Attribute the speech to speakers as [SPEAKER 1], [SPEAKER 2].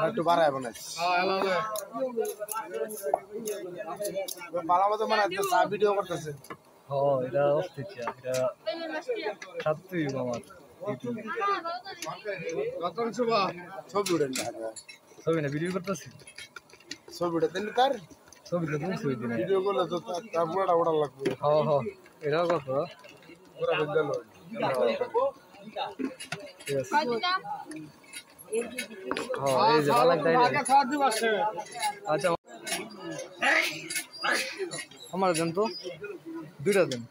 [SPEAKER 1] একটু বাড়ায় বানাইছি ভালো মতো বানাইতে চা ভিডিও করতেছে
[SPEAKER 2] এটা অস্থির এটা ছাত্রী আমার
[SPEAKER 1] ছবি উঠেন
[SPEAKER 2] ছবি না ভিডিও করতেছি
[SPEAKER 1] ছবি উঠে দিন তার
[SPEAKER 2] ছবিটা তুলছি ওই দিনে
[SPEAKER 1] ভিডিও করলে তো তার পুরোটা ওটা লাগবে
[SPEAKER 2] এটাও কত
[SPEAKER 1] পুরা বিদ্যাল
[SPEAKER 2] এই যে ভালো লাগতাই আচ্ছা আমার দেন তো দুইটা দেন